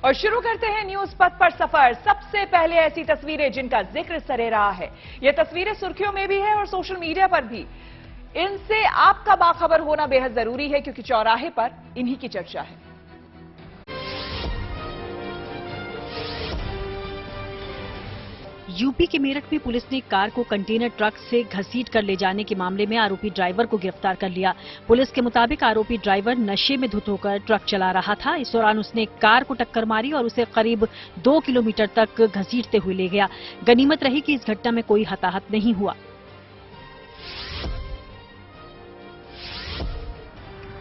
और शुरू करते हैं न्यूज पथ पर सफर। सबसे पहले ऐसी तस्वीरें जिनका जिक्र सरे रहा है। ये तस्वीरें सुर्खियों में भी है और सोशल मीडिया पर भी। इनसे आपका बाखबर होना बेहद जरूरी है क्योंकि चौराहे पर इन्हीं की चर्चा है। यूपी के मेरठ में पुलिस ने कार को कंटेनर ट्रक से घसीट कर ले जाने के मामले में आरोपी ड्राइवर को गिरफ्तार कर लिया। पुलिस के मुताबिक आरोपी ड्राइवर नशे में धुत होकर ट्रक चला रहा था। इस दौरान उसने कार को टक्कर मारी और उसे करीब 2 किलोमीटर तक घसीटते हुए ले गया। गनीमत रही कि इस घटना में कोई हताहत नहीं हुआ।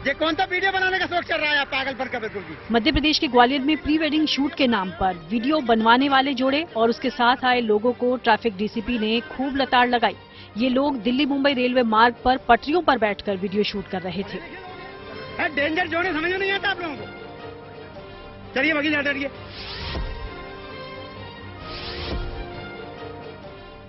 ये कौन सा वीडियो बनाने का शौक चल रहा है पागलपन का? बिल्कुल भी। मध्य प्रदेश के ग्वालियर में प्री वेडिंग शूट के नाम पर वीडियो बनवाने वाले जोड़े और उसके साथ आए लोगों को ट्रैफिक डीसीपी ने खूब लताड़ लगाई। ये लोग दिल्ली मुंबई रेलवे मार्ग पर पटरियों पर बैठकर वीडियो शूट कर रहे थे। डेंजर जोड़े समझ में नहीं आता आप लोगों को। चलिए भगी डरिए।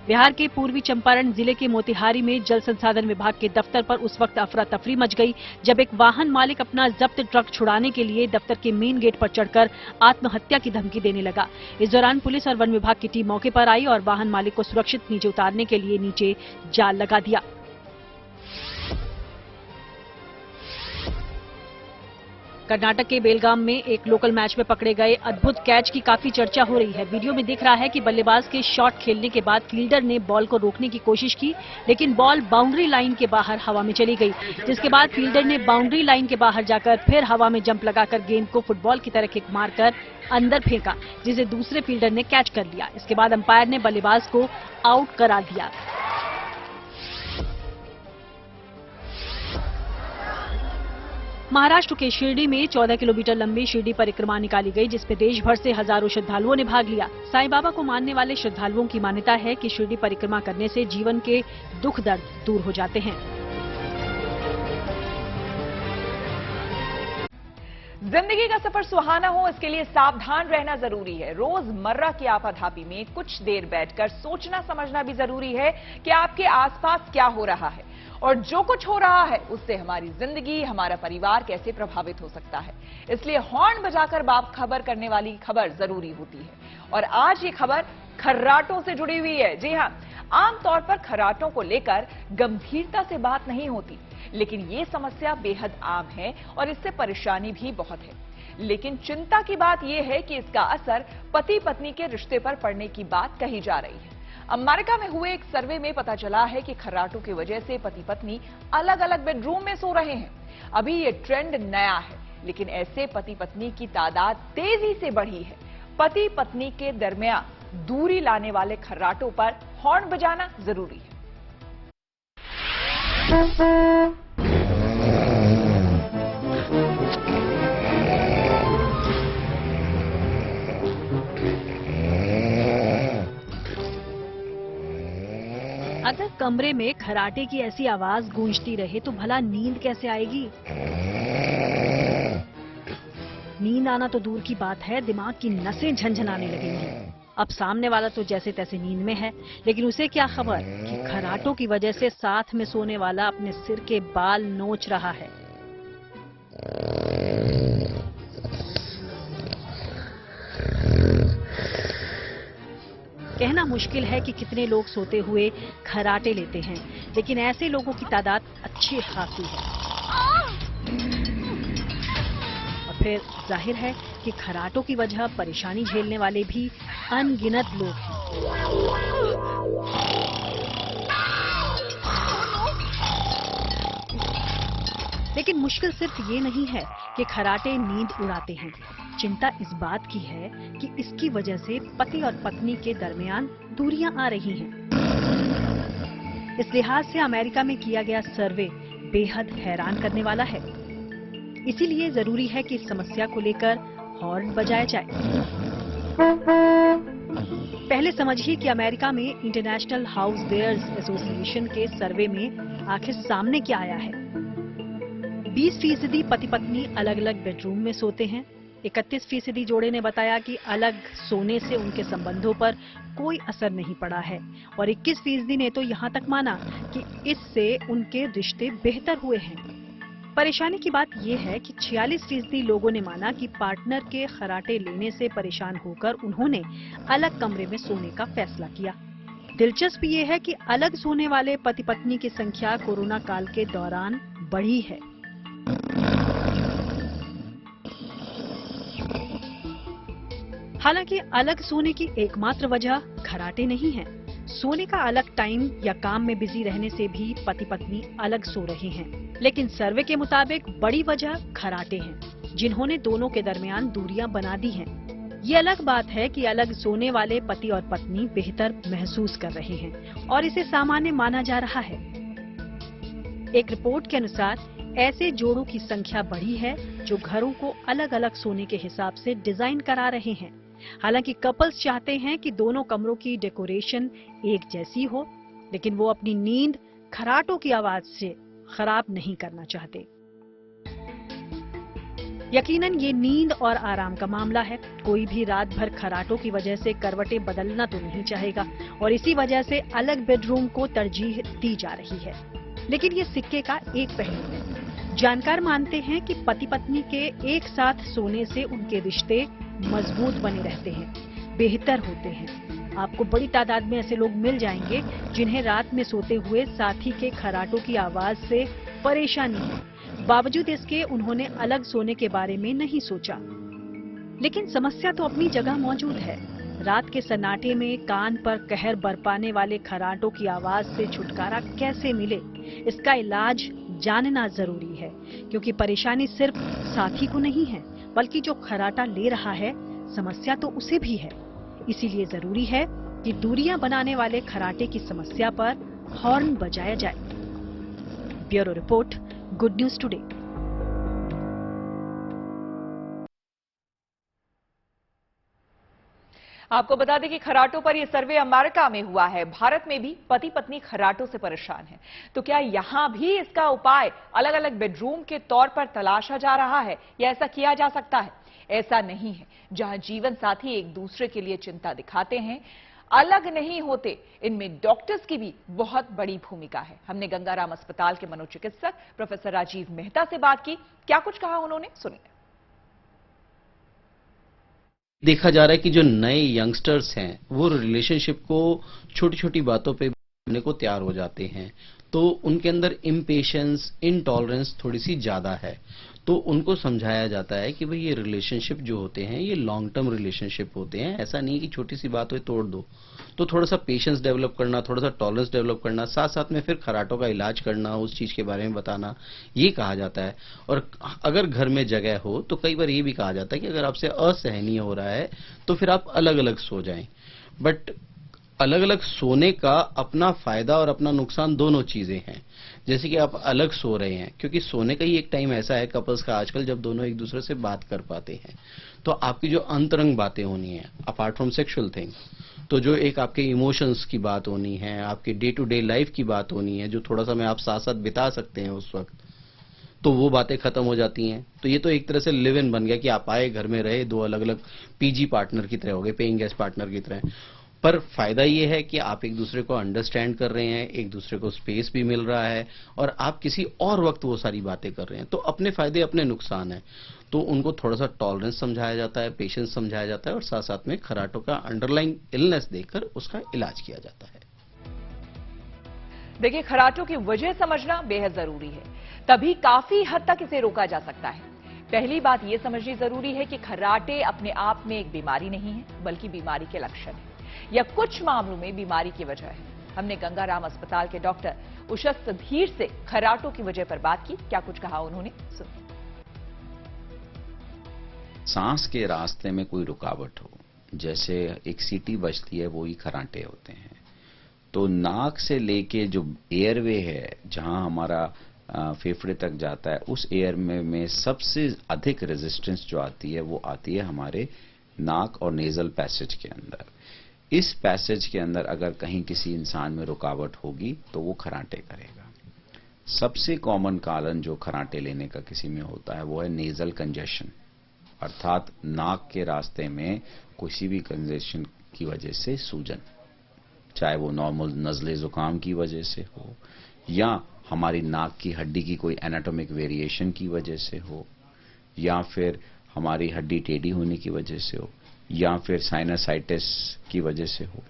बिहार के पूर्वी चंपारण जिले के मोतिहारी में जल संसाधन विभाग के दफ्तर पर उस वक्त अफरा तफरी मच गई जब एक वाहन मालिक अपना जब्त ट्रक छुड़ाने के लिए दफ्तर के मेन गेट पर चढ़कर आत्महत्या की धमकी देने लगा। इस दौरान पुलिस और वन विभाग की टीम मौके पर आई और वाहन मालिक को सुरक्षित नीचे उतारने के लिए नीचे जाल लगा दिया। कर्नाटक के बेलगाम में एक लोकल मैच में पकड़े गए अद्भुत कैच की काफी चर्चा हो रही है। वीडियो में दिख रहा है कि बल्लेबाज के शॉट खेलने के बाद फील्डर ने बॉल को रोकने की कोशिश की, लेकिन बॉल बाउंड्री लाइन के बाहर हवा में चली गई, जिसके बाद फील्डर ने बाउंड्री लाइन के बाहर जाकर फिर हवा में जंप लगाकर गेंद को फुटबॉल की तरह किक मारकर अंदर फेंका, जिसे दूसरे फील्डर ने कैच कर लिया। इसके बाद अंपायर ने बल्लेबाज को आउट करा दिया। महाराष्ट्र के शिरडी में 14 किलोमीटर लंबी शिरडी परिक्रमा निकाली गई, जिसमें देश भर से हजारों श्रद्धालुओं ने भाग लिया। साईं बाबा को मानने वाले श्रद्धालुओं की मान्यता है कि शिरडी परिक्रमा करने से जीवन के दुख दर्द दूर हो जाते हैं। जिंदगी का सफर सुहाना हो, इसके लिए सावधान रहना जरूरी है। रोजमर्रा की आपाधापी में कुछ देर बैठकर सोचना समझना भी जरूरी है कि आपके आसपास क्या हो रहा है और जो कुछ हो रहा है उससे हमारी जिंदगी, हमारा परिवार कैसे प्रभावित हो सकता है। इसलिए हॉर्न बजाकर बाखबर करने वाली खबर जरूरी होती है। और आज ये खबर खर्राटों से जुड़ी हुई है। जी हां, आमतौर पर खर्राटों को लेकर गंभीरता से बात नहीं होती, लेकिन ये समस्या बेहद आम है और इससे परेशानी भी बहुत है। लेकिन चिंता की बात यह है कि इसका असर पति पत्नी के रिश्ते पर पड़ने की बात कही जा रही है। अमेरिका में हुए एक सर्वे में पता चला है कि खर्राटों की वजह से पति पत्नी अलग अलग बेडरूम में सो रहे हैं। अभी ये ट्रेंड नया है, लेकिन ऐसे पति पत्नी की तादाद तेजी से बढ़ी है। पति पत्नी के दरमियान दूरी लाने वाले खर्राटों पर हॉर्न बजाना जरूरी है। अगर कमरे में खर्राटे की ऐसी आवाज गूंजती रहे तो भला नींद कैसे आएगी? नींद आना तो दूर की बात है, दिमाग की नसें झंझनाने लगेंगी। अब सामने वाला तो जैसे तैसे नींद में है, लेकिन उसे क्या खबर कि खर्राटों की वजह से साथ में सोने वाला अपने सिर के बाल नोच रहा है। कहना मुश्किल है कि कितने लोग सोते हुए खर्राटे लेते हैं, लेकिन ऐसे लोगों की तादाद अच्छी खासी है। और फिर जाहिर है कि खर्राटों की वजह परेशानी झेलने वाले भी अनगिनत लोग हैं। लेकिन मुश्किल सिर्फ ये नहीं है कि खर्राटे नींद उड़ाते हैं। चिंता इस बात की है कि इसकी वजह से पति और पत्नी के दरमियान दूरियां आ रही हैं। इस लिहाज से अमेरिका में किया गया सर्वे बेहद हैरान करने वाला है। इसीलिए जरूरी है कि इस समस्या को लेकर हॉर्न बजाया जाए। पहले समझिए कि अमेरिका में इंटरनेशनल हाउस बेयर्स एसोसिएशन के सर्वे में आखिर सामने क्या आया है। 20% पति पत्नी अलग अलग बेडरूम में सोते हैं। 31% जोड़े ने बताया कि अलग सोने से उनके संबंधों पर कोई असर नहीं पड़ा है और 21% ने तो यहाँ तक माना कि इससे उनके रिश्ते बेहतर हुए हैं। परेशानी की बात यह है कि 46% लोगों ने माना कि पार्टनर के खराटे लेने से परेशान होकर उन्होंने अलग कमरे में सोने का फैसला किया। दिलचस्प ये है कि अलग सोने वाले पति पत्नी की संख्या कोरोना काल के दौरान बढ़ी है। हालांकि अलग सोने की एकमात्र वजह खराटे नहीं है। सोने का अलग टाइम या काम में बिजी रहने से भी पति पत्नी अलग सो रहे हैं। लेकिन सर्वे के मुताबिक बड़ी वजह खराटे हैं, जिन्होंने दोनों के दरमियान दूरियां बना दी हैं। ये अलग बात है कि अलग सोने वाले पति और पत्नी बेहतर महसूस कर रहे हैं और इसे सामान्य माना जा रहा है। एक रिपोर्ट के अनुसार ऐसे जोड़ों की संख्या बढ़ी है जो घरों को अलग अलग सोने के हिसाब से डिजाइन करा रहे हैं। हालांकि कपल्स चाहते हैं कि दोनों कमरों की डेकोरेशन एक जैसी हो, लेकिन वो अपनी नींद खराटों की आवाज से खराब नहीं करना चाहते। यकीनन ये नींद और आराम का मामला है। कोई भी रात भर खराटों की वजह से करवटें बदलना तो नहीं चाहेगा और इसी वजह से अलग बेडरूम को तरजीह दी जा रही है। लेकिन ये सिक्के का एक पहलू है। जानकार मानते हैं कि पति पत्नी के एक साथ सोने से उनके रिश्ते मजबूत बने रहते हैं, बेहतर होते हैं। आपको बड़ी तादाद में ऐसे लोग मिल जाएंगे जिन्हें रात में सोते हुए साथी के खराटों की आवाज से परेशानी है। बावजूद इसके उन्होंने अलग सोने के बारे में नहीं सोचा। लेकिन समस्या तो अपनी जगह मौजूद है। रात के सन्नाटे में कान पर कहर बरपाने वाले खराटों की आवाज से छुटकारा कैसे मिले, इसका इलाज जानना जरूरी है, क्योंकि परेशानी सिर्फ साथी को नहीं है, बल्कि जो खराटा ले रहा है समस्या तो उसे भी है। इसीलिए जरूरी है कि दूरियां बनाने वाले खराटे की समस्या पर हॉर्न बजाया जाए। Bureau report, good news today. आपको बता दें कि खराटों पर यह सर्वे अमेरिका में हुआ है। भारत में भी पति पत्नी खराटों से परेशान हैं। तो क्या यहां भी इसका उपाय अलग अलग बेडरूम के तौर पर तलाशा जा रहा है या ऐसा किया जा सकता है? ऐसा नहीं है। जहां जीवन साथी एक दूसरे के लिए चिंता दिखाते हैं, अलग नहीं होते, इनमें डॉक्टर्स की भी बहुत बड़ी भूमिका है। हमने गंगाराम अस्पताल के मनोचिकित्सक प्रोफेसर राजीव मेहता से बात की। क्या कुछ कहा उन्होंने, सुनिए। देखा जा रहा है कि जो नए यंगस्टर्स हैं वो रिलेशनशिप को छोटी छोटी बातों पे करने को तैयार हो जाते हैं, तो उनके अंदर इम्पेशेंस, इनटॉलरेंस थोड़ी सी ज्यादा है। तो उनको समझाया जाता है कि भाई ये रिलेशनशिप जो होते हैं ये लॉन्ग टर्म रिलेशनशिप होते हैं। ऐसा नहीं कि छोटी सी बात हो तोड़ दो। तो थोड़ा सा पेशेंस डेवलप करना, थोड़ा सा टॉलरेंस डेवलप करना, साथ साथ में फिर खराटों का इलाज करना, उस चीज के बारे में बताना, ये कहा जाता है। और अगर घर में जगह हो तो कई बार ये भी कहा जाता है कि अगर आपसे असहनीय हो रहा है तो फिर आप अलग अलग सो जाएं। बट अलग अलग सोने का अपना फायदा और अपना नुकसान दोनों चीजें हैं। जैसे कि आप अलग सो रहे हैं, क्योंकि सोने का ही एक टाइम ऐसा है कपल्स का आजकल जब दोनों एक दूसरे से बात कर पाते हैं, तो आपकी जो अंतरंग बातें होनी है अपार्ट फ्रॉम सेक्सुअल थिंग्स, तो जो एक आपके इमोशंस की बात होनी है, आपके डे टू डे लाइफ की बात होनी है, जो थोड़ा समय आप साथ साथ बिता सकते हैं उस वक्त, तो वो बातें खत्म हो जाती हैं। तो ये तो एक तरह से लिव इन बन गया कि आप आए, घर में रहे, दो अलग अलग पीजी पार्टनर की तरह हो गए, पेइंग गेस्ट पार्टनर की तरह। पर फायदा ये है कि आप एक दूसरे को अंडरस्टैंड कर रहे हैं, एक दूसरे को स्पेस भी मिल रहा है और आप किसी और वक्त वो सारी बातें कर रहे हैं। तो अपने फायदे अपने नुकसान है। तो उनको थोड़ा सा टॉलरेंस समझाया जाता है, पेशेंस समझाया जाता है और साथ साथ में खराटों का अंडरलाइन इलनेस देखकर उसका इलाज किया जाता है। देखिए, खराटों की वजह समझना बेहद जरूरी है, तभी काफी हद तक इसे रोका जा सकता है। पहली बात यह समझनी जरूरी है कि खराटे अपने आप में एक बीमारी नहीं है, बल्कि बीमारी के लक्षण है या कुछ मामलों में बीमारी की वजह है। हमने गंगाराम अस्पताल के डॉक्टर उशस्त धीर से खराटों की वजह पर बात की। क्या कुछ कहा उन्होंने, सुनिए। सांस के रास्ते में कोई रुकावट हो, जैसे एक सीटी बजती है, वो ही खराटे होते हैं। तो नाक से लेके जो एयरवे है, जहां हमारा फेफड़े तक जाता है, उस एयर में सबसे अधिक रेजिस्टेंस जो आती है वो आती है हमारे नाक और नेजल पैसेज के अंदर। इस पैसेज के अंदर अगर कहीं किसी इंसान में रुकावट होगी तो वो खराटे करेगा। सबसे कॉमन कारण जो खराटे लेने का किसी में होता है वो है नेजल कंजेशन, अर्थात नाक के रास्ते में किसी भी कंजेशन की वजह से सूजन, चाहे वो नॉर्मल नजले जुकाम की वजह से हो या हमारी नाक की हड्डी की कोई एनाटॉमिक वेरिएशन की वजह से हो, या फिर हमारी हड्डी टेढ़ी होने की वजह से हो, या फिर साइनसाइटिस की वजह से हो।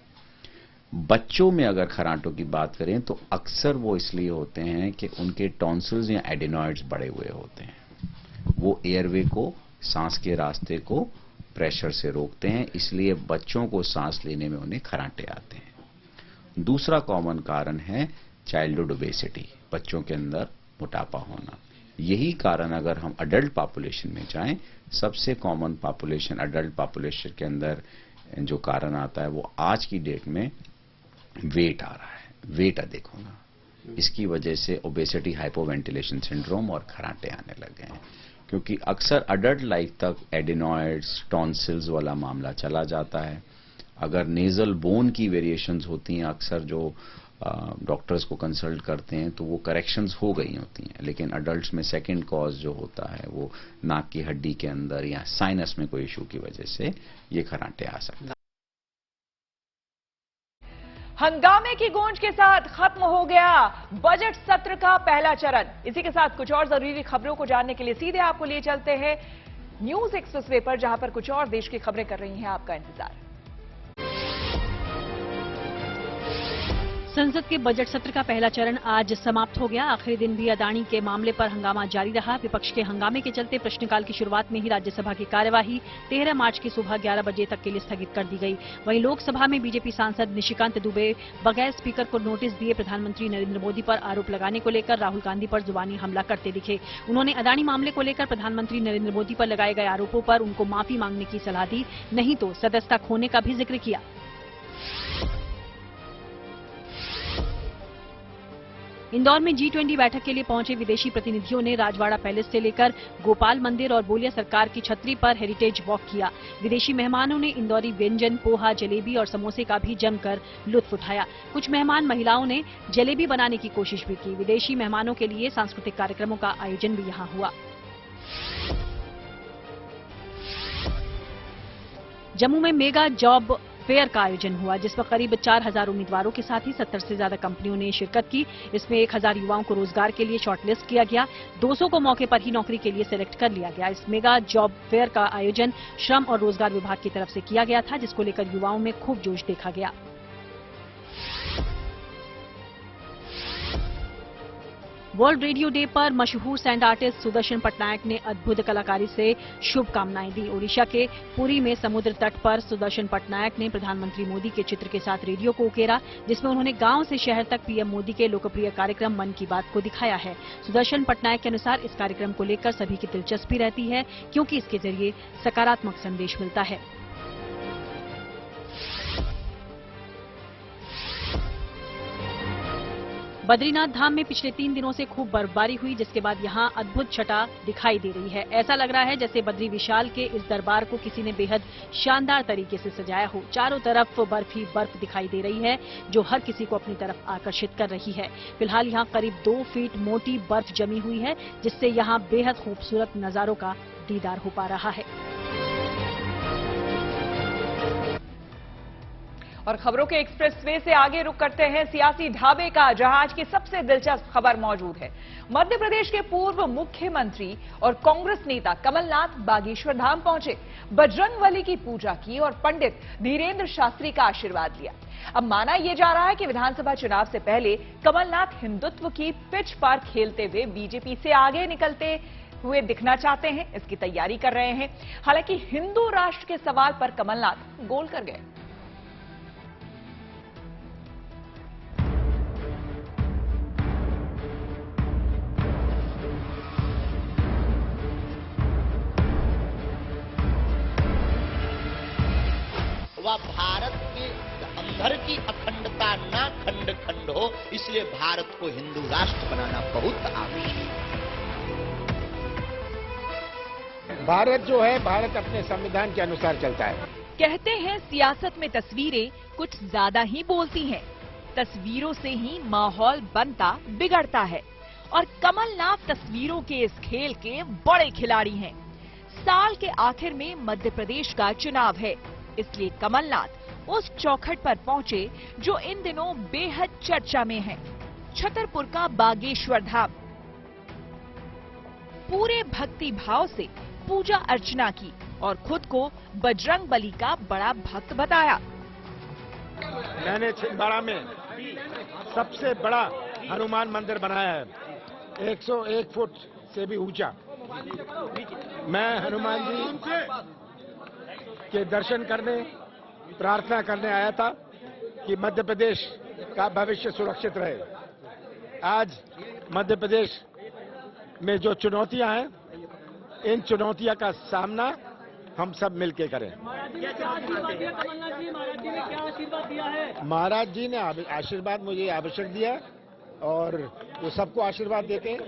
बच्चों में अगर खरांटों की बात करें तो अक्सर वो इसलिए होते हैं कि उनके टॉन्सिल्स या एडिनॉइड्स बढ़े हुए होते हैं। वो एयरवे को, सांस के रास्ते को प्रेशर से रोकते हैं, इसलिए बच्चों को सांस लेने में उन्हें खरांटे आते हैं। दूसरा कॉमन कारण है चाइल्डहुड ओबेसिटी, बच्चों के अंदर मोटापा होना। यही कारण अगर हम अडल्ट पॉपुलेशन में जाएं, सबसे कॉमन पॉपुलेशन अडल्ट पॉपुलेशन के अंदर जो कारण आता है वो आज की डेट में वेट आ रहा है, वेट अधिक होना। इसकी वजह से ओबेसिटी, हाइपोवेंटिलेशन सिंड्रोम और खरांटे आने लग गए हैं, क्योंकि अक्सर अडल्ट लाइफ तक एडिनॉइड्स, टॉन्सिल्स वाला मामला चला जाता है। अगर नेजल बोन की वेरिएशंस होती हैं, अक्सर जो डॉक्टर्स को कंसल्ट करते हैं तो वो करेक्शंस हो गई होती हैं, लेकिन अडल्ट्स में सेकंड कॉज जो होता है वो नाक की हड्डी के अंदर या साइनस में कोई इशू की वजह से ये खरांटे आ सकते हैं। हंगामे की गूंज के साथ खत्म हो गया बजट सत्र का पहला चरण। इसी के साथ कुछ और जरूरी खबरों को जानने के लिए सीधे आपको लिए चलते हैं न्यूज एक्सप्रेसवे पर, जहां पर कुछ और देश की खबरें कर रही हैं आपका इंतजार। संसद के बजट सत्र का पहला चरण आज समाप्त हो गया। आखिरी दिन भी अदानी के मामले पर हंगामा जारी रहा। विपक्ष के हंगामे के चलते प्रश्नकाल की शुरुआत में ही राज्यसभा की कार्यवाही 13 मार्च की सुबह 11 बजे तक के लिए स्थगित कर दी गई। वहीं लोकसभा में बीजेपी सांसद निशिकांत दुबे बगैर स्पीकर को नोटिस दिए प्रधानमंत्री नरेंद्र मोदी पर आरोप लगाने को लेकर राहुल गांधी पर जुबानी हमला करते दिखे। उन्होंने अदानी मामले को लेकर प्रधानमंत्री नरेंद्र मोदी पर लगाए गए आरोपों पर उनको माफी मांगने की सलाह दी, नहीं तो सदस्यता खोने का भी जिक्र किया। इंदौर में G20 बैठक के लिए पहुंचे विदेशी प्रतिनिधियों ने राजवाड़ा पैलेस से लेकर गोपाल मंदिर और बोलिया सरकार की छतरी पर हेरिटेज वॉक किया। विदेशी मेहमानों ने इंदौरी व्यंजन, पोहा, जलेबी और समोसे का भी जमकर लुत्फ उठाया। कुछ मेहमान महिलाओं ने जलेबी बनाने की कोशिश भी की। विदेशी मेहमानों के लिए सांस्कृतिक कार्यक्रमों का आयोजन भी यहां हुआ। जम्मू में मेगा जॉब फेयर का आयोजन हुआ, जिसमें करीब 4000 उम्मीदवारों के साथ ही 70 से ज्यादा कंपनियों ने शिरकत की। इसमें 1000 युवाओं को रोजगार के लिए शॉर्टलिस्ट किया गया। 200 को मौके पर ही नौकरी के लिए सिलेक्ट कर लिया गया। इस मेगा जॉब फेयर का आयोजन श्रम और रोजगार विभाग की तरफ से किया गया था, जिसको लेकर युवाओं में खूब जोश देखा गया। वर्ल्ड रेडियो डे पर मशहूर सैंड आर्टिस्ट सुदर्शन पटनायक ने अद्भुत कलाकारी से शुभकामनाएं दी। ओडिशा के पुरी में समुद्र तट पर सुदर्शन पटनायक ने प्रधानमंत्री मोदी के चित्र के साथ रेडियो को उकेरा, जिसमें उन्होंने गांव से शहर तक पीएम मोदी के लोकप्रिय कार्यक्रम मन की बात को दिखाया है। सुदर्शन पटनायक के अनुसार इस कार्यक्रम को लेकर सभी की दिलचस्पी रहती है, क्योंकि इसके जरिए सकारात्मक संदेश मिलता है। बद्रीनाथ धाम में पिछले 3 दिनों से खूब बर्फबारी हुई, जिसके बाद यहां अद्भुत छटा दिखाई दे रही है। ऐसा लग रहा है जैसे बद्री विशाल के इस दरबार को किसी ने बेहद शानदार तरीके से सजाया हो। चारों तरफ बर्फ ही बर्फ दिखाई दे रही है, जो हर किसी को अपनी तरफ आकर्षित कर रही है। फिलहाल यहां करीब 2 फीट मोटी बर्फ जमी हुई है, जिससे यहां बेहद खूबसूरत नजारों का दीदार हो पा रहा है। और खबरों के एक्सप्रेसवे से आगे रुक करते हैं सियासी ढाबे का, जहां आज की सबसे दिलचस्प खबर मौजूद है। मध्य प्रदेश के पूर्व मुख्यमंत्री और कांग्रेस नेता कमलनाथ बागेश्वर धाम पहुंचे, बजरंगबली की पूजा की और पंडित धीरेन्द्र शास्त्री का आशीर्वाद लिया। अब माना यह जा रहा है कि विधानसभा चुनाव से पहले कमलनाथ हिंदुत्व की पिच पर खेलते हुए बीजेपी से आगे निकलते हुए दिखना चाहते हैं, इसकी तैयारी कर रहे हैं। हालांकि हिंदू राष्ट्र के सवाल पर कमलनाथ गोल कर गए। वह भारत के अंदर की अखंडता ना खंड खंड हो, इसलिए भारत को हिंदू राष्ट्र बनाना बहुत आवश्यक है। भारत जो है, भारत अपने संविधान के अनुसार चलता है। कहते हैं सियासत में तस्वीरें कुछ ज्यादा ही बोलती हैं। तस्वीरों से ही माहौल बनता बिगड़ता है, और कमलनाथ तस्वीरों के इस खेल के बड़े खिलाड़ी हैं। साल के आखिर में मध्य प्रदेश का चुनाव है, इसलिए कमलनाथ उस चौखट पर पहुंचे जो इन दिनों बेहद चर्चा में है। छतरपुर का बागेश्वर धाम। पूरे भक्ति भाव से पूजा अर्चना की और खुद को बजरंग बली का बड़ा भक्त बताया। मैंने छिंदवाड़ा में सबसे बड़ा हनुमान मंदिर बनाया है, 101 फुट से भी ऊंचा। मैं हनुमान जी के दर्शन करने, प्रार्थना करने आया था कि मध्य प्रदेश का भविष्य सुरक्षित रहे। आज मध्य प्रदेश में जो चुनौतियां हैं, इन चुनौतियों का सामना हम सब मिलकर करें। महाराज जी ने आशीर्वाद मुझे आवश्यक दिया और वो सबको आशीर्वाद देते हैं।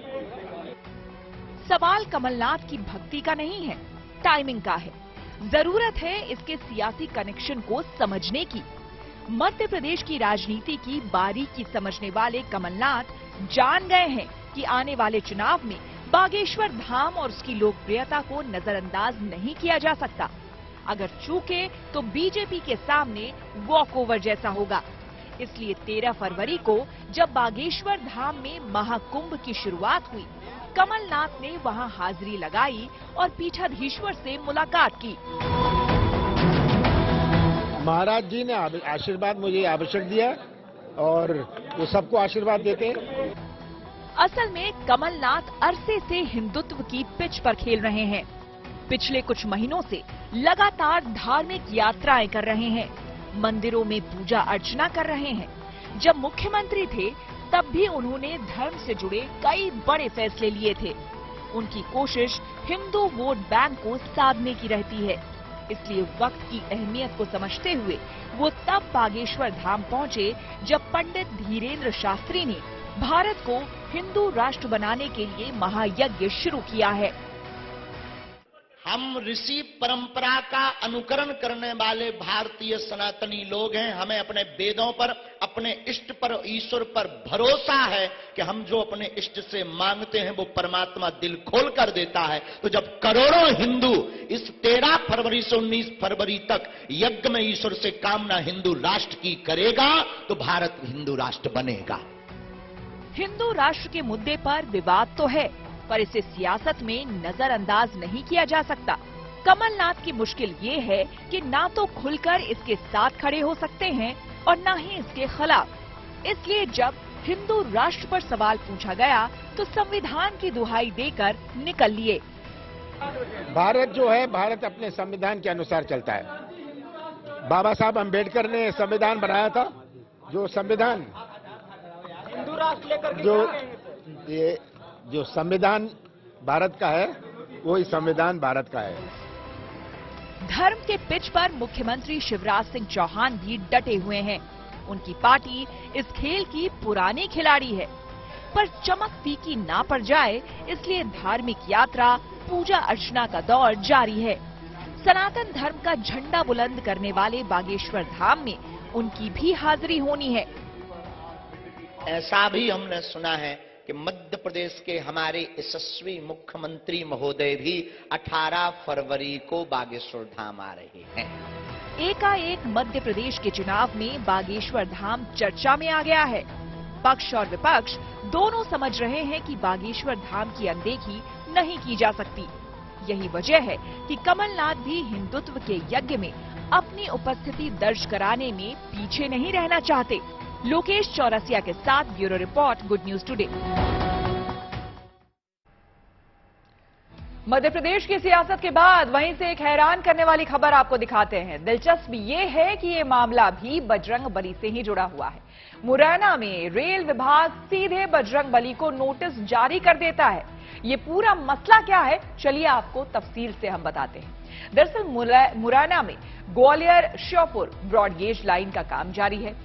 सवाल कमलनाथ की भक्ति का नहीं है, टाइमिंग का है। जरूरत है इसके सियासी कनेक्शन को समझने की। मध्य प्रदेश की राजनीति की बारीकी समझने वाले कमलनाथ जान गए हैं कि आने वाले चुनाव में बागेश्वर धाम और उसकी लोकप्रियता को नजरअंदाज नहीं किया जा सकता। अगर चूके तो बीजेपी के सामने वॉकओवर जैसा होगा। इसलिए 13 फरवरी को जब बागेश्वर धाम में महाकुंभ की शुरुआत हुई, कमलनाथ ने वहां हाजिरी लगाई और पीठाधीश्वर से मुलाकात की। महाराज जी ने आशीर्वाद मुझे आवश्यक दिया और वो सबको आशीर्वाद देते हैं। असल में कमलनाथ अरसे से हिंदुत्व की पिच पर खेल रहे हैं। पिछले कुछ महीनों से लगातार धार्मिक यात्राएं कर रहे हैं, मंदिरों में पूजा अर्चना कर रहे हैं। जब मुख्यमंत्री थे तब भी उन्होंने धर्म से जुड़े कई बड़े फैसले लिए थे। उनकी कोशिश हिंदू वोट बैंक को साधने की रहती है। इसलिए वक्त की अहमियत को समझते हुए वो तब बागेश्वर धाम पहुंचे जब पंडित धीरेन्द्र शास्त्री ने भारत को हिंदू राष्ट्र बनाने के लिए महायज्ञ शुरू किया है। हम ऋषि परंपरा का अनुकरण करने वाले भारतीय सनातनी लोग हैं। हमें अपने वेदों पर, अपने इष्ट पर, ईश्वर पर भरोसा है कि हम जो अपने इष्ट से मांगते हैं वो परमात्मा दिल खोल कर देता है। तो जब करोड़ों हिंदू इस 13 फरवरी से 19 फरवरी तक यज्ञ में ईश्वर से कामना हिंदू राष्ट्र की करेगा तो भारत हिंदू राष्ट्र बनेगा। हिंदू राष्ट्र के मुद्दे पर विवाद तो है, पर इसे सियासत में नजरअंदाज नहीं किया जा सकता। कमलनाथ की मुश्किल ये है कि ना तो खुलकर इसके साथ खड़े हो सकते हैं और ना ही इसके खिलाफ। इसलिए जब हिंदू राष्ट्र पर सवाल पूछा गया तो संविधान की दुहाई देकर निकल लिए। भारत जो है, भारत अपने संविधान के अनुसार चलता है। बाबा साहब अम्बेडकर ने संविधान बनाया था। जो संविधान जो संविधान भारत का है वही संविधान भारत का है। धर्म के पिच पर मुख्यमंत्री शिवराज सिंह चौहान भी डटे हुए हैं। उनकी पार्टी इस खेल की पुरानी खिलाड़ी है, पर चमक फीकी ना पड़ जाए इसलिए धार्मिक यात्रा, पूजा अर्चना का दौर जारी है। सनातन धर्म का झंडा बुलंद करने वाले बागेश्वर धाम में उनकी भी हाजिरी होनी है। ऐसा भी हमने सुना है कि मध्य प्रदेश के हमारे यशस्वी मुख्यमंत्री महोदय भी 18 फरवरी को बागेश्वर धाम आ रहे हैं। एकाएक मध्य प्रदेश के चुनाव में बागेश्वर धाम चर्चा में आ गया है। पक्ष और विपक्ष दोनों समझ रहे हैं कि बागेश्वर धाम की अनदेखी नहीं की जा सकती। यही वजह है कि कमलनाथ भी हिंदुत्व के यज्ञ में अपनी उपस्थिति दर्ज कराने में पीछे नहीं रहना चाहते। लोकेश चौरसिया के साथ bureau report, good news today. Madhya Pradesh की सियासत के बाद वहीं से एक हैरान करने वाली खबर आपको दिखाते हैं। दिलचस्प ये है कि ये मामला भी बजरंग बली से ही जुड़ा हुआ है। मुरैना में रेल विभाग सीधे बजरंग बली को नोटिस जारी कर देता है। ये पूरा मसला क्या है, चलिए आपको तफसील से हम बताते हैं। दरअसल मुरैना में ग्वालियर श्योपुर ब्रॉडगेज लाइन का काम जारी है।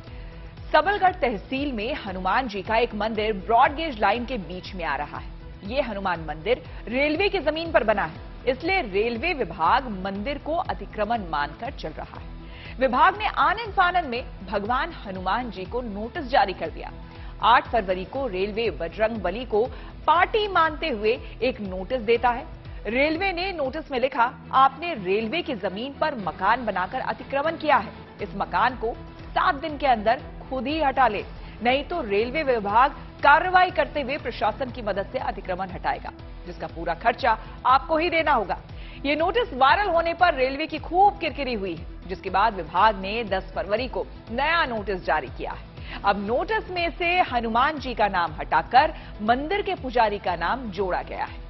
सबलगढ़ तहसील में हनुमान जी का एक मंदिर ब्रॉडगेज लाइन के बीच में आ रहा है। ये हनुमान मंदिर रेलवे की जमीन पर बना है, इसलिए रेलवे विभाग मंदिर को अतिक्रमण मानकर चल रहा है। विभाग ने आनन फानन में भगवान हनुमान जी को नोटिस जारी कर दिया। 8 फरवरी को रेलवे बजरंग बली को पार्टी मानते हुए एक नोटिस देता है। रेलवे ने नोटिस में लिखा, आपने रेलवे की जमीन पर मकान बनाकर अतिक्रमण किया है। इस मकान को 7 दिन के अंदर खुद ही हटा ले, नहीं तो रेलवे विभाग कार्रवाई करते हुए प्रशासन की मदद से अतिक्रमण हटाएगा, जिसका पूरा खर्चा आपको ही देना होगा। ये नोटिस वायरल होने पर रेलवे की खूब किरकिरी हुई है, जिसके बाद विभाग ने 10 फरवरी को नया नोटिस जारी किया है। अब नोटिस में से हनुमान जी का नाम हटाकर मंदिर के पुजारी का नाम जोड़ा गया है।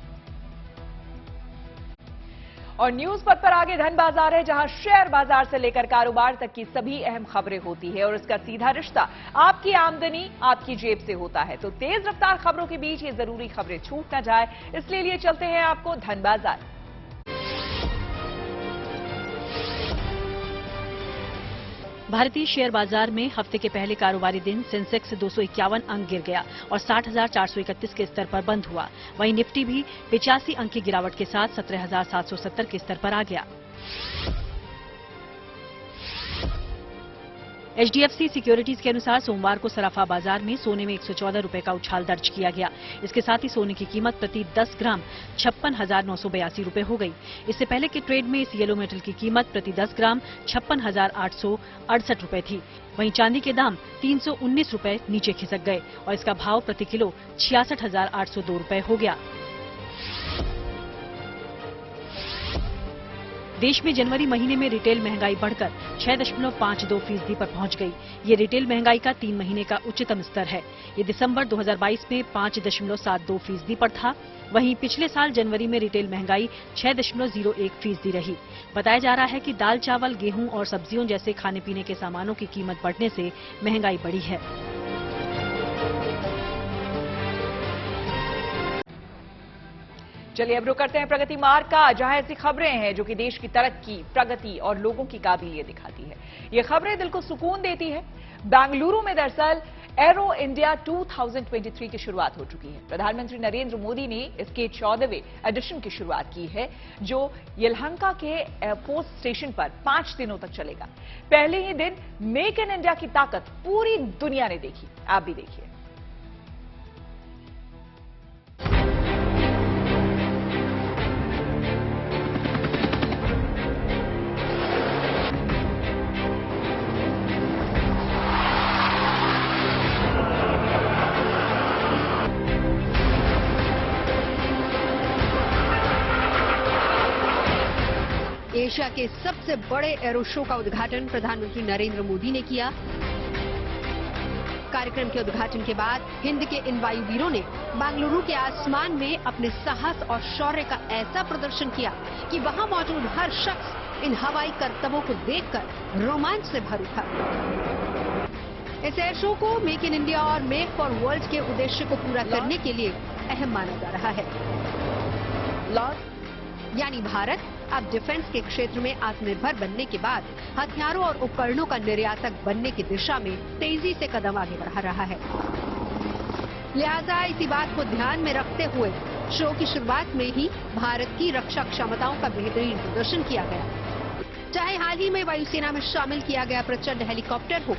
और न्यूज पथ पर आगे धन बाजार है, जहां शेयर बाजार से लेकर कारोबार तक की सभी अहम खबरें होती है और इसका सीधा रिश्ता आपकी आमदनी आपकी जेब से होता है। तो तेज रफ्तार खबरों के बीच ये जरूरी खबरें छूट ना जाए, इसलिए लिए चलते हैं आपको धन बाजार। भारतीय शेयर बाजार में हफ्ते के पहले कारोबारी दिन सेंसेक्स 251 अंक गिर गया और 60,431 के स्तर पर बंद हुआ। वहीं निफ्टी भी 85 अंक की गिरावट के साथ 17,770 के स्तर पर आ गया। एचडीएफसी सिक्योरिटीज के अनुसार सोमवार को सराफा बाजार में सोने में 114 रुपए का उछाल दर्ज किया गया। इसके साथ ही सोने की कीमत प्रति 10 ग्राम 56,982 रुपए हो गई। इससे पहले के ट्रेड में इस येलो मेटल की कीमत प्रति 10 ग्राम 56,868 रुपए थी। वहीं चांदी के दाम 319 रुपए नीचे खिसक गए और इसका भाव प्रति किलो 66,802 रुपए हो गया। देश में जनवरी महीने में रिटेल महंगाई बढ़कर 6.52% पर पहुंच गई। ये रिटेल महंगाई का 3 महीने का उच्चतम स्तर है। ये दिसंबर 2022 में 5.72% पर था। वहीं पिछले साल जनवरी में रिटेल महंगाई 6.01% रही। बताया जा रहा है कि दाल, चावल, गेहूं और सब्जियों जैसे खाने पीने के सामानों की कीमत बढ़ने से महंगाई बढ़ी है। चलिए अब रुक करते हैं प्रगति मार्ग का, जहां ऐसी खबरें हैं जो कि देश की तरक्की, प्रगति और लोगों की काबिलियत दिखाती है। ये खबरें दिल को सुकून देती है। बेंगलुरु में दरअसल एरो इंडिया 2023 की शुरुआत हो चुकी है। प्रधानमंत्री नरेंद्र मोदी ने इसके 14वें एडिशन की शुरुआत की है, जो यलहंका के एयरफोर्स स्टेशन पर 5 दिनों तक चलेगा। पहले ही दिन मेक इन इंडिया की ताकत पूरी दुनिया ने देखी। आप भी देखिए। एशिया के सबसे बड़े एरो शो का उद्घाटन प्रधानमंत्री नरेंद्र मोदी ने किया। कार्यक्रम के उद्घाटन के बाद हिंद के इन वायुवीरों ने बेंगलुरु के आसमान में अपने साहस और शौर्य का ऐसा प्रदर्शन किया कि वहां मौजूद हर शख्स इन हवाई करतबों को देखकर रोमांच से भर उठा। इस एयर शो को मेक इन इंडिया और मेक फॉर वर्ल्ड के उद्देश्य को पूरा करने के लिए अहम माना जा रहा है। यानी भारत अब डिफेंस के क्षेत्र में आत्मनिर्भर बनने के बाद हथियारों और उपकरणों का निर्यातक बनने की दिशा में तेजी से कदम आगे बढ़ा रहा है। लिहाजा इसी बात को ध्यान में रखते हुए शो की शुरुआत में ही भारत की रक्षा क्षमताओं का बेहतरीन प्रदर्शन किया गया। चाहे हाल ही में वायुसेना में शामिल किया गया प्रचंड हेलीकॉप्टर हो,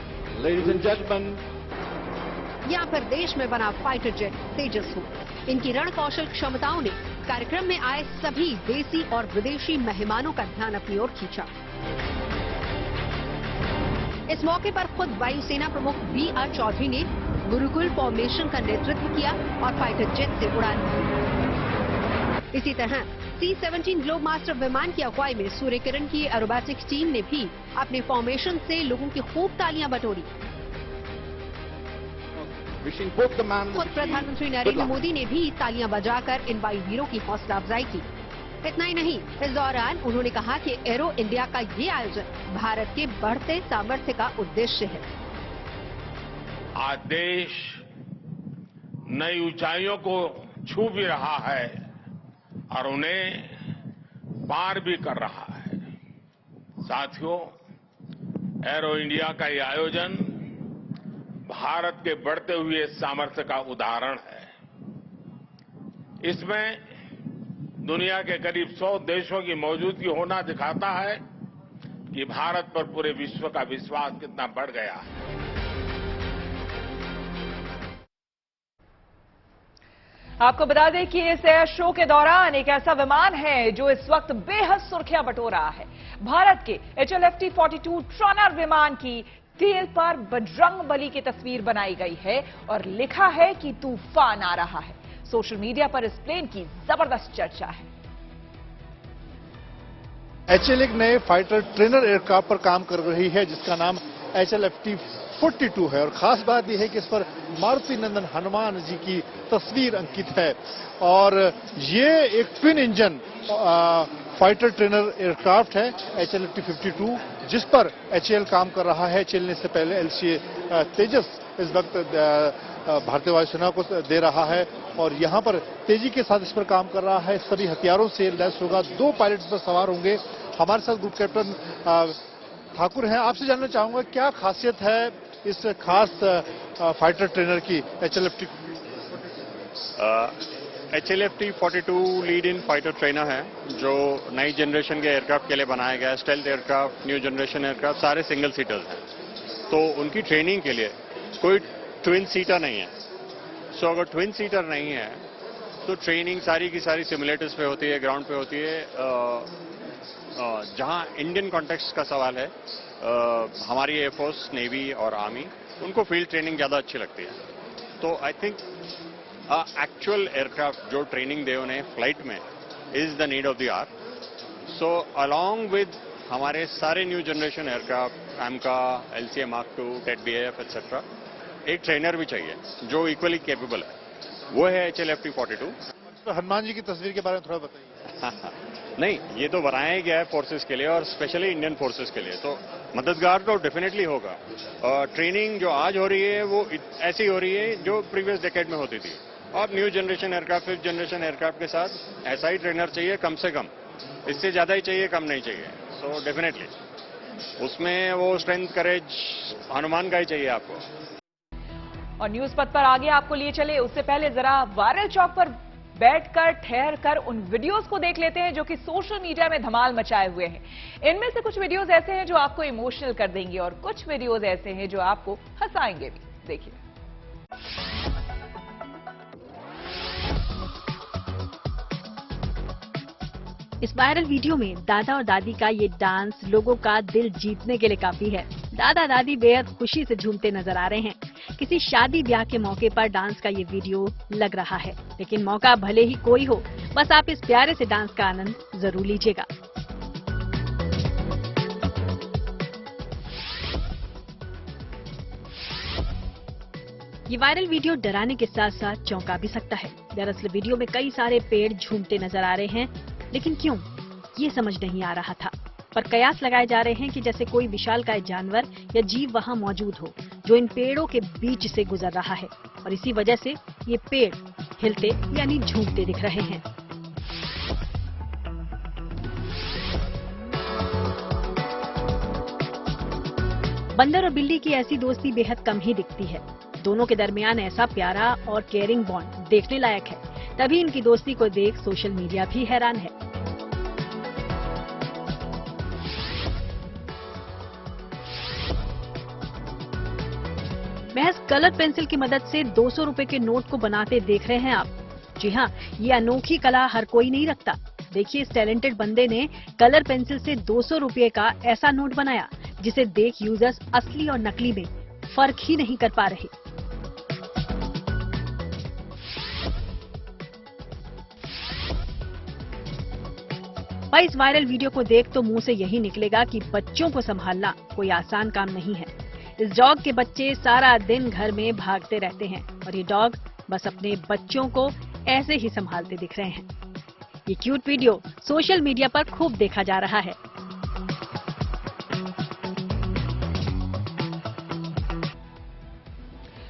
या फिर देश में बना फाइटर जेट तेजस हो, इनकी रण कौशल क्षमताओं ने कार्यक्रम में आए सभी देसी और विदेशी मेहमानों का ध्यान अपनी ओर खींचा। इस मौके पर खुद वायुसेना प्रमुख B.R. चौधरी ने गुरुकुल फॉर्मेशन का नेतृत्व किया और फाइटर जेट से उड़ान भरी। इसी तरह C-17 ग्लोब मास्टर विमान की अगुवाई में सूर्य किरण की एरोबैटिक्स टीम ने भी अपने फॉर्मेशन से लोगों की खूब तालियां बटोरी। खुद प्रधानमंत्री नरेंद्र मोदी ने भी तालियां बजाकर इन वायुवीरों की हौसला अफजाई की। इतना ही नहीं, इस दौरान उन्होंने कहा कि एरो इंडिया का ये आयोजन भारत के बढ़ते सामर्थ्य का उद्देश्य है। आज देश नई ऊंचाइयों को छू भी रहा है और उन्हें पार भी कर रहा है। साथियों, एरो इंडिया का ये आयोजन भारत के बढ़ते हुए सामर्थ्य का उदाहरण है। इसमें दुनिया के करीब 100 देशों की मौजूदगी होना दिखाता है कि भारत पर पूरे विश्व का विश्वास कितना बढ़ गया है। आपको बता दें कि इस एयर शो के दौरान एक ऐसा विमान है जो इस वक्त बेहद सुर्खियां बटोर रहा है। भारत के HLFT-42 ट्रॉनर विमान की तेल पर बजरंग बली की तस्वीर बनाई गई है और लिखा है कि तूफान आ रहा है। सोशल मीडिया पर इस प्लेन की जबरदस्त चर्चा है। HAL एक नए फाइटर ट्रेनर एयरक्राफ्ट पर काम कर रही है जिसका नाम HLFT-42 है और खास बात यह है कि इस पर मारुति नंदन हनुमान जी की तस्वीर अंकित है और ये एक twin engine fighter trainer aircraft है HLFT-52 जिस पर HAL काम कर रहा है। HAL ने इससे पहले LCA तेजस इस वक्त भारतीय वायुसेना को दे रहा है और यहां पर तेजी के साथ इस पर काम कर रहा है। सभी हथियारों से लैस होगा। 2 पायलट पर सवार होंगे। हमारे साथ ग्रुप कैप्टन ठाकुर हैं। आपसे जानना चाहूंगा क्या खासियत है इस खास फाइटर ट्रेनर की HLFT-42 lead in fighter trainer है जो नई जनरेशन के एयरक्राफ्ट के लिए बनाया गया है। Stealth aircraft, new generation aircraft सारे सिंगल सीटर्स हैं। तो उनकी ट्रेनिंग के लिए कोई ट्विन सीटर नहीं है। सो अगर ट्विन सीटर नहीं है तो ट्रेनिंग सारी की सारी सिमुलेटर्स पे होती है, ग्राउंड पे होती है। जहां इंडियन कॉन्टेक्स्ट का सवाल है, हमारी एयरफोर्स, नेवी और आर्मी उनको फील्ड ट्रेनिंग ज्यादा अच्छी लगती है। तो आई थिंक एक्चुअल एयरक्राफ्ट जो ट्रेनिंग दे उन्हें फ्लाइट में is the need of the hour. So along with हमारे सारे new generation aircraft, AMCA, LCA Mark II, TED-BAF etcetera, एक ट्रेनर भी चाहिए जो इक्वली कैपेबल है। वो है HLFT-42। तो हनुमान जी की तस्वीर के बारे में थोड़ा बताइए। नहीं, ये तो बनाया ही गया है फोर्सेस के लिए और स्पेशली इंडियन फोर्सेस के लिए, तो मददगार तो डेफिनेटली होगा। ट्रेनिंग जो आज हो रही है वो ऐसी हो रही है जो प्रीवियस डेकेड में होती थी। और new generation aircraft, 5th generation aircraft के साथ ऐसा ही ट्रेनर चाहिए कम से कम। इससे ज्यादा ही चाहिए, कम नहीं चाहिए। सो डेफिनेटली उसमें वो स्ट्रेंथ, करेज हनुमान का ही चाहिए आपको। और न्यूज पथ पर आगे आपको लिए चले उससे पहले जरा वायरल चौक पर बैठकर ठहर कर उन वीडियोस को देख लेते हैं जो कि सोशल मीडिया में धमाल मचाए हुए हैं। इनमें से कुछ वीडियोस ऐसे हैं जो आपको इमोशनल कर देंगे और कुछ वीडियोस ऐसे हैं जो आपको हंसाएंगे भी। देखिए। इस वायरल वीडियो में दादा और दादी का ये डांस लोगों का दिल जीतने के लिए काफी है। दादा दादी बेहद खुशी से झूमते नजर आ रहे हैं। किसी शादी ब्याह के मौके पर डांस का ये वीडियो लग रहा है, लेकिन मौका भले ही कोई हो, बस आप इस प्यारे से डांस का आनंद जरूर लीजिएगा। ये वायरल वीडियो डराने के साथ साथ चौंका भी सकता है। दरअसल वीडियो में कई सारे पेड़ झूमते नजर आ रहे हैं, लेकिन क्यों, ये समझ नहीं आ रहा था। पर कयास लगाए जा रहे हैं कि जैसे कोई विशालकाय जानवर या जीव वहां मौजूद हो जो इन पेड़ों के बीच से गुजर रहा है और इसी वजह से ये पेड़ हिलते यानी झूमते दिख रहे हैं। बंदर और बिल्ली की ऐसी दोस्ती बेहद कम ही दिखती है। दोनों के दरमियान ऐसा प्यारा और केयरिंग बॉन्ड देखने लायक है। तभी इनकी दोस्ती को देख सोशल मीडिया भी हैरान है। महज कलर पेंसिल की मदद से 200 रुपए के नोट को बनाते देख रहे हैं आप। जी हाँ, ये अनोखी कला हर कोई नहीं रखता। देखिए, इस टैलेंटेड बंदे ने कलर पेंसिल से 200 रुपए का ऐसा नोट बनाया जिसे देख यूजर्स असली और नकली में फर्क ही नहीं कर पा रहे। भाई, इस वायरल वीडियो को देख तो मुंह से यही निकलेगा कि बच्चों को संभालना कोई आसान काम नहीं है। इस डॉग के बच्चे सारा दिन घर में भागते रहते हैं और ये डॉग बस अपने बच्चों को ऐसे ही संभालते दिख रहे हैं। ये क्यूट वीडियो सोशल मीडिया पर खूब देखा जा रहा है।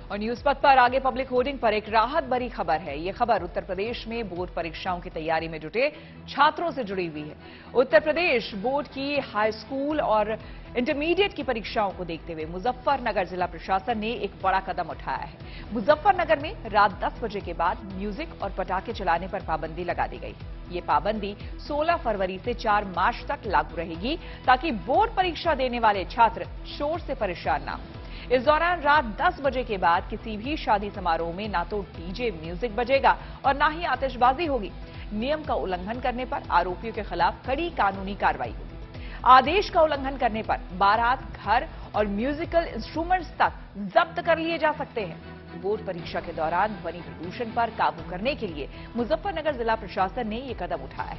और न्यूज पथ पर आगे पब्लिक होर्डिंग पर एक राहत भरी खबर है। ये खबर उत्तर प्रदेश में बोर्ड परीक्षाओं की तैयारी में जुटे छात्रों से जुड़ी हुई है। उत्तर प्रदेश बोर्ड की हाई स्कूल और इंटरमीडिएट की परीक्षाओं को देखते हुए मुजफ्फरनगर जिला प्रशासन ने एक बड़ा कदम उठाया है। मुजफ्फरनगर में रात 10 बजे के बाद म्यूजिक और पटाखे चलाने पर पाबंदी लगा दी गई। ये पाबंदी 16 फरवरी से 4 मार्च तक लागू रहेगी ताकि बोर्ड परीक्षा देने वाले छात्र शोर से परेशान ना हो। इस दौरान रात 10 बजे के बाद किसी भी शादी समारोह में ना तो डीजे म्यूजिक बजेगा और ना ही आतिशबाजी होगी। नियम का उल्लंघन करने पर आरोपियों के खिलाफ कड़ी कानूनी कार्रवाई होगी। आदेश का उल्लंघन करने पर बारात, घर और म्यूजिकल इंस्ट्रूमेंट्स तक जब्त कर लिए जा सकते हैं। बोर्ड परीक्षा के दौरान ध्वनि प्रदूषण पर काबू करने के लिए मुजफ्फरनगर जिला प्रशासन ने ये कदम उठाया है।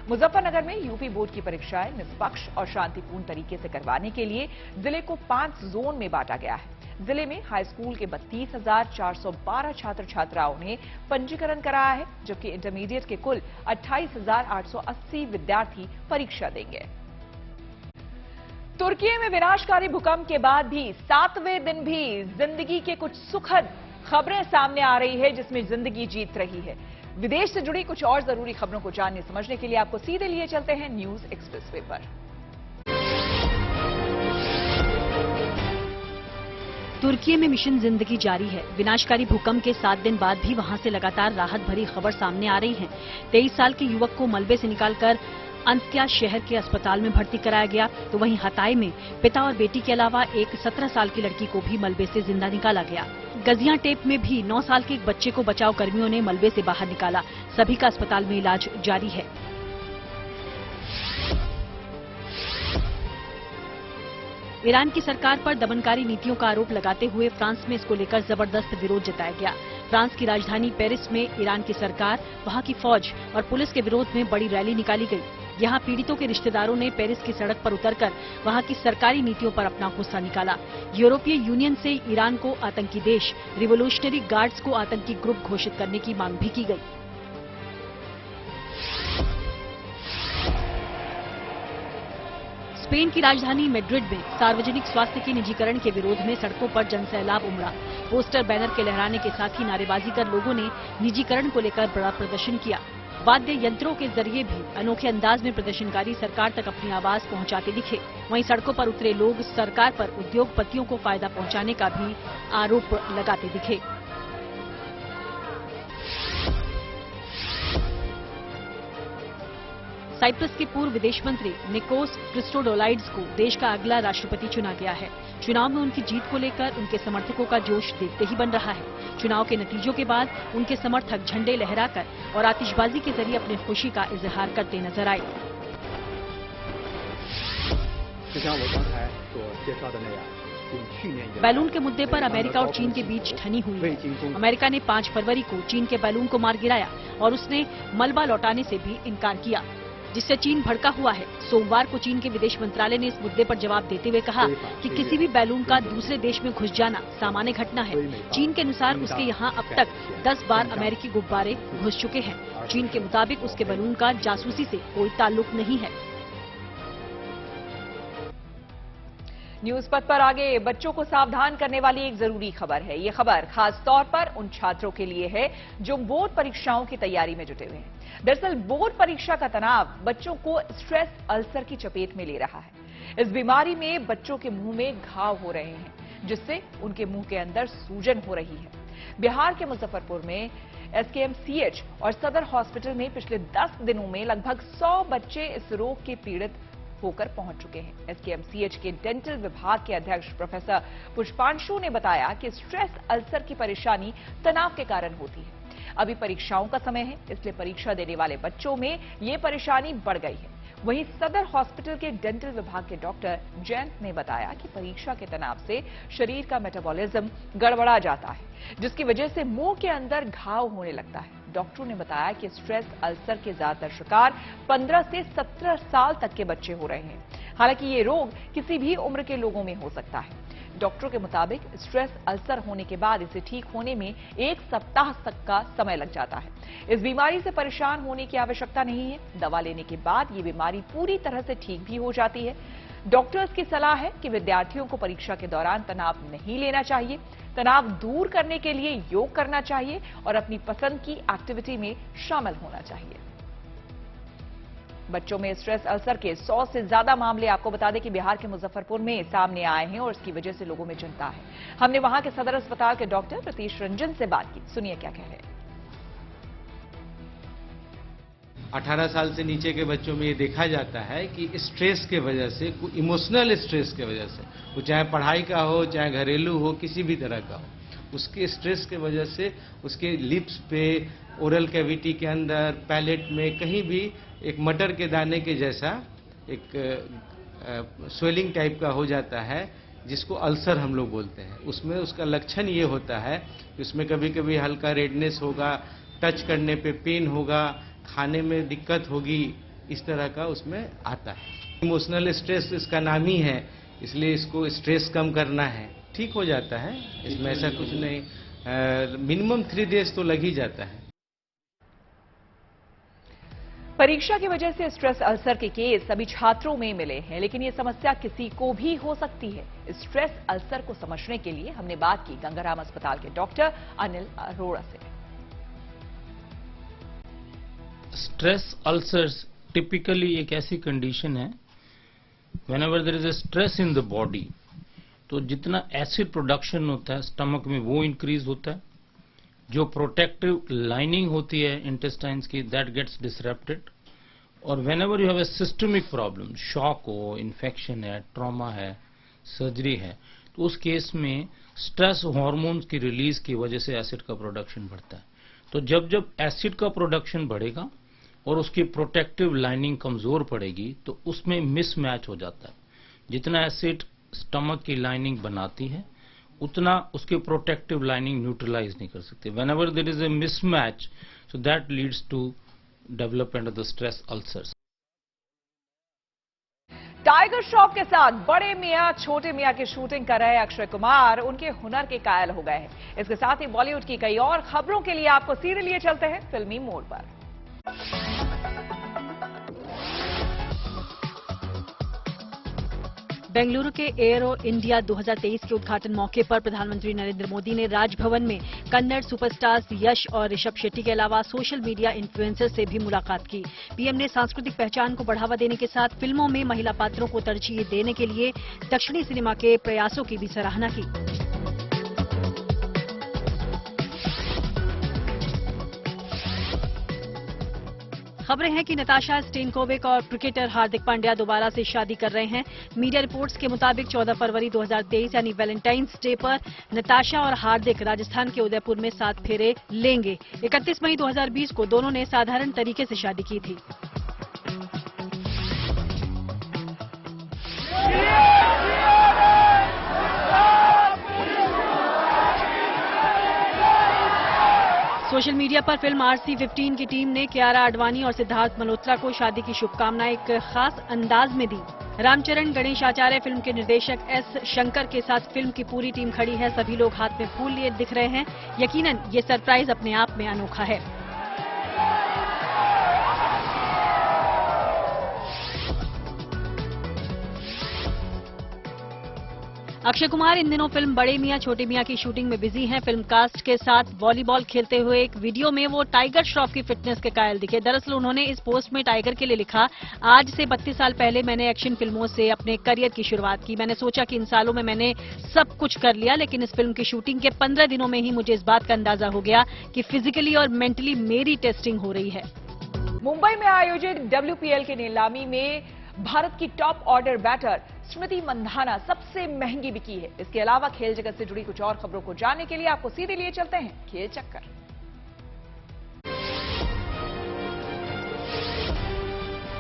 मुजफ्फरनगर में यूपी बोर्ड की परीक्षाएं निष्पक्ष और शांतिपूर्ण तरीके से करवाने के लिए जिले को 5 जोन में बांटा गया है। जिले में हाई स्कूल के 32,412 छात्र छात्राओं ने पंजीकरण कराया है, जबकि इंटरमीडिएट के कुल 28,880 विद्यार्थी परीक्षा देंगे। तुर्की में विनाशकारी भूकंप के बाद भी 7वें दिन भी जिंदगी के कुछ सुखद खबरें सामने आ रही है, जिसमें जिंदगी जीत रही है। विदेश से जुड़ी कुछ और जरूरी खबरों को जानने समझने के लिए आपको सीधे लिए चलते हैं न्यूज एक्सप्रेसवे पर। तुर्की में मिशन जिंदगी जारी है। विनाशकारी भूकंप के 7 दिन बाद भी वहां से लगातार राहत भरी खबर सामने आ रही है। 23 साल के युवक को मलबे से निकालकर अंत्या शहर के अस्पताल में भर्ती कराया गया, तो वहीं हताई में पिता और बेटी के अलावा एक 17 साल की लड़की को भी मलबे से जिंदा निकाला गया। गाजियांटेप में भी 9 साल के एक बच्चे को बचाव कर्मियों ने मलबे से बाहर निकाला। सभी का अस्पताल में इलाज जारी है। ईरान की सरकार पर दमनकारी नीतियों का आरोप लगाते हुए फ्रांस में इसको लेकर जबरदस्त विरोध जताया गया। फ्रांस की राजधानी पेरिस में ईरान की सरकार, वहां की फौज और पुलिस के विरोध में बड़ी रैली निकाली गई। यहां पीड़ितों के रिश्तेदारों ने पेरिस की सड़क पर उतरकर वहां की सरकारी नीतियों पर अपना गुस्सा निकाला। यूरोपीय यूनियन से ईरान को आतंकी देश, रिवोल्यूशनरी गार्ड्स को आतंकी ग्रुप घोषित करने की मांग भी की गई। स्पेन की राजधानी मैड्रिड में सार्वजनिक स्वास्थ्य के निजीकरण के विरोध में सड़कों पर जनसैलाब उमड़ा। पोस्टर, बैनर के लहराने के साथ ही नारेबाजी कर लोगों ने निजीकरण को लेकर बड़ा प्रदर्शन किया। वाद्य यंत्रों के जरिए भी अनोखे अंदाज में प्रदर्शनकारी सरकार तक अपनी आवाज पहुंचाते दिखे। वहीं सड़कों पर उतरे लोग सरकार पर उद्योगपतियों को फायदा पहुंचाने का भी आरोप लगाते दिखे। साइप्रस के पूर्व विदेश मंत्री निकोस क्रिस्टोडोलाइड्स को देश का अगला राष्ट्रपति चुना गया है। चुनाव में उनकी जीत को लेकर उनके समर्थकों का जोश देखते ही बन रहा है। चुनाव के नतीजों के बाद उनके समर्थक झंडे लहराकर और आतिशबाजी के जरिए अपनी खुशी का इजहार करते नजर आए। बैलून के मुद्दे पर अमेरिका और चीन के बीच ठनी हुई है। अमेरिका ने 5 फरवरी को चीन के बैलून को मार गिराया और उसने मलबा लौटाने से भी इनकार किया, जिससे चीन भड़का हुआ है। सोमवार को चीन के विदेश मंत्रालय ने इस मुद्दे पर जवाब देते हुए कहा कि किसी भी बैलून का दूसरे देश में घुस जाना सामान्य घटना है। चीन के अनुसार उसके यहाँ अब तक 10 बार अमेरिकी गुब्बारे घुस चुके हैं। चीन के मुताबिक उसके बैलून का जासूसी से कोई ताल्लुक नहीं है। न्यूज पथ पर आगे बच्चों को सावधान करने वाली एक जरूरी खबर है। ये खबर खास तौर पर उन छात्रों के लिए है जो बोर्ड परीक्षाओं की तैयारी में जुटे हुए हैं। दरअसल बोर्ड परीक्षा का तनाव बच्चों को स्ट्रेस अल्सर की चपेट में ले रहा है। इस बीमारी में बच्चों के मुंह में घाव हो रहे हैं, जिससे उनके मुंह के अंदर सूजन हो रही है। बिहार के मुजफ्फरपुर में SKMCH और सदर हॉस्पिटल में पिछले 10 दिनों में लगभग 100 बच्चे इस रोग के पीड़ित होकर पहुंच चुके हैं। SKMCH के डेंटल विभाग के अध्यक्ष प्रोफेसर पुष्पांशु ने बताया कि स्ट्रेस अल्सर की परेशानी तनाव के कारण होती है। अभी परीक्षाओं का समय है, इसलिए परीक्षा देने वाले बच्चों में ये परेशानी बढ़ गई है। वहीं सदर हॉस्पिटल के डेंटल विभाग के डॉक्टर जयंत ने बताया कि परीक्षा के तनाव से शरीर का मेटाबॉलिज्म गड़बड़ा जाता है, जिसकी वजह से मुंह के अंदर घाव होने लगता है। डॉक्टरों ने बताया कि स्ट्रेस अल्सर के ज्यादातर शिकार 15 से 17 साल तक के बच्चे हो रहे हैं। हालांकि ये रोग किसी भी उम्र के लोगों में हो सकता है। डॉक्टरों के मुताबिक स्ट्रेस अल्सर होने के बाद इसे ठीक होने में 1 सप्ताह तक का समय लग जाता है। इस बीमारी से परेशान होने की आवश्यकता नहीं है। दवा लेने के बाद ये बीमारी पूरी तरह से ठीक भी हो जाती है। डॉक्टर्स की सलाह है कि विद्यार्थियों को परीक्षा के दौरान तनाव नहीं लेना चाहिए। तनाव दूर करने के लिए योग करना चाहिए और अपनी पसंद की एक्टिविटी में शामिल होना चाहिए। बच्चों में स्ट्रेस अल्सर के 100 से ज्यादा मामले आपको बता दें कि बिहार के मुजफ्फरपुर में सामने आए हैं और इसकी वजह से लोगों में चिंता है। हमने वहां के सदर अस्पताल के डॉक्टर प्रतीश रंजन से बात की, सुनिए क्या कह रहे हैं। 18 साल से नीचे के बच्चों में ये देखा जाता है कि स्ट्रेस के वजह से, इमोशनल स्ट्रेस के वजह से, वो चाहे पढ़ाई का हो, चाहे घरेलू हो, किसी भी तरह का हो, उसके स्ट्रेस के वजह से उसके लिप्स पे, ओरल कैविटी के अंदर, पैलेट में कहीं भी एक मटर के दाने के जैसा एक स्वेलिंग टाइप का हो जाता है, जिसको अल्सर हम लोग बोलते हैं। उसमें उसका लक्षण ये होता है कि उसमें कभी कभी हल्का रेडनेस होगा, टच करने पे पेन होगा, खाने में दिक्कत होगी, इस तरह का उसमें आता है। इमोशनल स्ट्रेस इसका नाम ही है, इसलिए इसको स्ट्रेस कम करना है, ठीक हो जाता है। इसमें ऐसा कुछ नहीं, मिनिमम 3 डेज तो लग ही जाता है। परीक्षा की वजह से स्ट्रेस अल्सर के केस सभी छात्रों में मिले हैं, लेकिन ये समस्या किसी को भी हो सकती है। स्ट्रेस अल्सर को समझने के लिए हमने बात की गंगाराम अस्पताल के डॉक्टर अनिल अरोड़ा से। स्ट्रेस अल्सर्स टिपिकली एक ऐसी कंडीशन है whenever there is a stress in the body, तो जितना एसिड प्रोडक्शन होता है स्टमक में वो इंक्रीज होता है, जो प्रोटेक्टिव लाइनिंग होती है इंटेस्टाइन्स की दैट गेट्स डिसरप्टेड, और whenever you have a systemic problem, shock हो, इन्फेक्शन है, ट्रॉमा है, सर्जरी है, तो उस केस में स्ट्रेस हार्मोन्स की रिलीज की वजह से एसिड का प्रोडक्शन बढ़ता है। तो जब जब एसिड का प्रोडक्शन बढ़ेगा और उसकी प्रोटेक्टिव लाइनिंग कमजोर पड़ेगी तो उसमें मिसमैच हो जाता है। जितना एसिड स्टमक की लाइनिंग बनाती है उतना उसकी प्रोटेक्टिव लाइनिंग न्यूट्रलाइज नहीं कर सकती। Whenever there is a mismatch, so that leads to development of the stress ulcers. Tiger Shroff के साथ बड़े मियां छोटे मियां की शूटिंग कर रहे अक्षय कुमार उनके हुनर के कायल हो गए हैं। इसके साथ ही बॉलीवुड की कई और खबरों के लिए आपको सीधे लिए चलते हैं फिल्मी मोड़ पर। बेंगलुरु के एरो इंडिया 2023 के उद्घाटन मौके पर प्रधानमंत्री नरेंद्र मोदी ने राजभवन में कन्नड़ सुपरस्टार्स यश और ऋषभ शेट्टी के अलावा सोशल मीडिया इन्फ्लुएंसर से भी मुलाकात की। पीएम ने सांस्कृतिक पहचान को बढ़ावा देने के साथ फिल्मों में महिला पात्रों को तरजीह देने के लिए दक्षिणी सिनेमा के प्रयासों की भी सराहना की। खबरें हैं कि नताशा स्टेनकोविक और क्रिकेटर हार्दिक पांड्या दोबारा से शादी कर रहे हैं। मीडिया रिपोर्ट्स के मुताबिक 14 फरवरी 2023 यानी वैलेंटाइंस डे पर नताशा और हार्दिक राजस्थान के उदयपुर में 7 फेरे लेंगे। 31 मई 2020 को दोनों ने साधारण तरीके से शादी की थी। सोशल मीडिया पर फिल्म RC-15 की टीम ने कियारा आडवाणी और सिद्धार्थ मल्होत्रा को शादी की शुभकामनाएं एक खास अंदाज में दी। रामचरण गणेश आचार्य फिल्म के निर्देशक S. शंकर के साथ फिल्म की पूरी टीम खड़ी है। सभी लोग हाथ में फूल लिए दिख रहे हैं। यकीनन ये सरप्राइज अपने आप में अनोखा है। अक्षय कुमार इन दिनों फिल्म बड़े मियां छोटे मियां की शूटिंग में बिजी हैं। फिल्म कास्ट के साथ वॉलीबॉल खेलते हुए एक वीडियो में वो टाइगर श्रॉफ की फिटनेस के कायल दिखे। दरअसल उन्होंने इस पोस्ट में टाइगर के लिए लिखा, आज से 32 साल पहले मैंने एक्शन फिल्मों से अपने करियर की शुरुआत की। मैंने सोचा कि इन सालों में मैंने सब कुछ कर लिया, लेकिन इस फिल्म की शूटिंग के 15 दिनों में ही मुझे इस बात का अंदाजा हो गया कि फिजिकली और मेंटली मेरी टेस्टिंग हो रही है। मुंबई में आयोजित WPL की नीलामी में भारत की top order batter Smriti Mandhana सबसे महंगी बिकी है। इसके अलावा खेल जगत से जुड़ी कुछ और खबरों को जानने के लिए आपको सीधे लिए चलते हैं खेल चक्कर।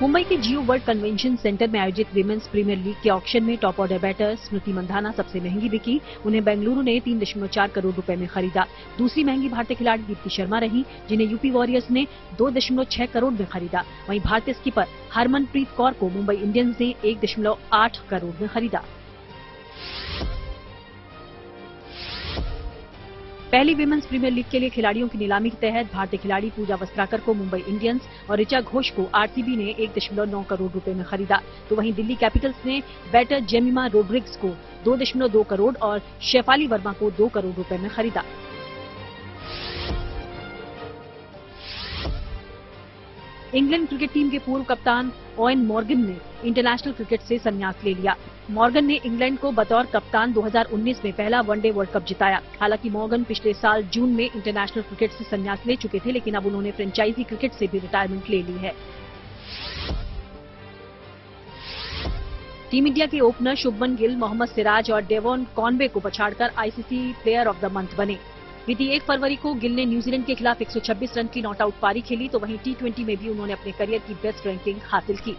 मुंबई के जियो वर्ल्ड कन्वेंशन सेंटर में आयोजित विमेंस प्रीमियर लीग के ऑक्शन में top order batter Smriti Mandhana सबसे महंगी बिकी। उन्हें बेंगलुरु ने 3.4 करोड़ रुपए में खरीदा। दूसरी महंगी भारतीय खिलाड़ी दीप्ति शर्मा रही, जिन्हें यूपी वॉरियर्स ने 2.6 करोड़ में खरीदा। वहीं भारतीय स्कीपर हरमनप्रीत कौर को मुंबई इंडियंस ने 1.8 करोड़ में खरीदा। पहली विमेंस प्रीमियर लीग के लिए खिलाड़ियों की नीलामी के तहत भारतीय खिलाड़ी पूजा वस्त्राकर को मुंबई इंडियंस और ऋचा घोष को RCB ने 1.9 करोड़ रुपए में खरीदा। तो वहीं दिल्ली कैपिटल्स ने बैटर जेमिमा रोड्रिग्स को 2.2 करोड़ और शेफाली वर्मा को 2 करोड़ रुपए में खरीदा। इंग्लैंड क्रिकेट टीम के पूर्व कप्तान ओवेन मॉर्गन ने इंटरनेशनल क्रिकेट से संन्यास ले लिया। मॉर्गन ने इंग्लैंड को बतौर कप्तान 2019 में पहला वनडे वर्ल्ड कप जिताया। हालांकि मॉर्गन पिछले साल जून में इंटरनेशनल क्रिकेट से संन्यास ले चुके थे, लेकिन अब उन्होंने फ्रेंचाइजी क्रिकेट से भी रिटायरमेंट ले ली है। टीम इंडिया के ओपनर शुभमन गिल, मोहम्मद सिराज और डेवॉन कॉनवे को पछाड़कर ICC player of the month बने। बीती 1 फरवरी को गिल ने न्यूजीलैंड के खिलाफ 126 रन की नॉट आउट पारी खेली, तो वहीं T20 में भी उन्होंने अपने करियर की बेस्ट रैंकिंग हासिल की।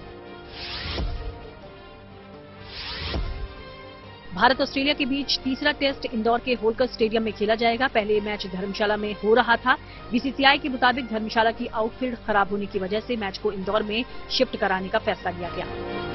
भारत ऑस्ट्रेलिया के बीच तीसरा टेस्ट इंदौर के होलकर स्टेडियम में खेला जाएगा। पहले ये मैच धर्मशाला में हो रहा था। बीसीसीआई के मुताबिक धर्मशाला की आउटफील्ड खराब होने की वजह से मैच को इंदौर में शिफ्ट कराने का फैसला लिया गया।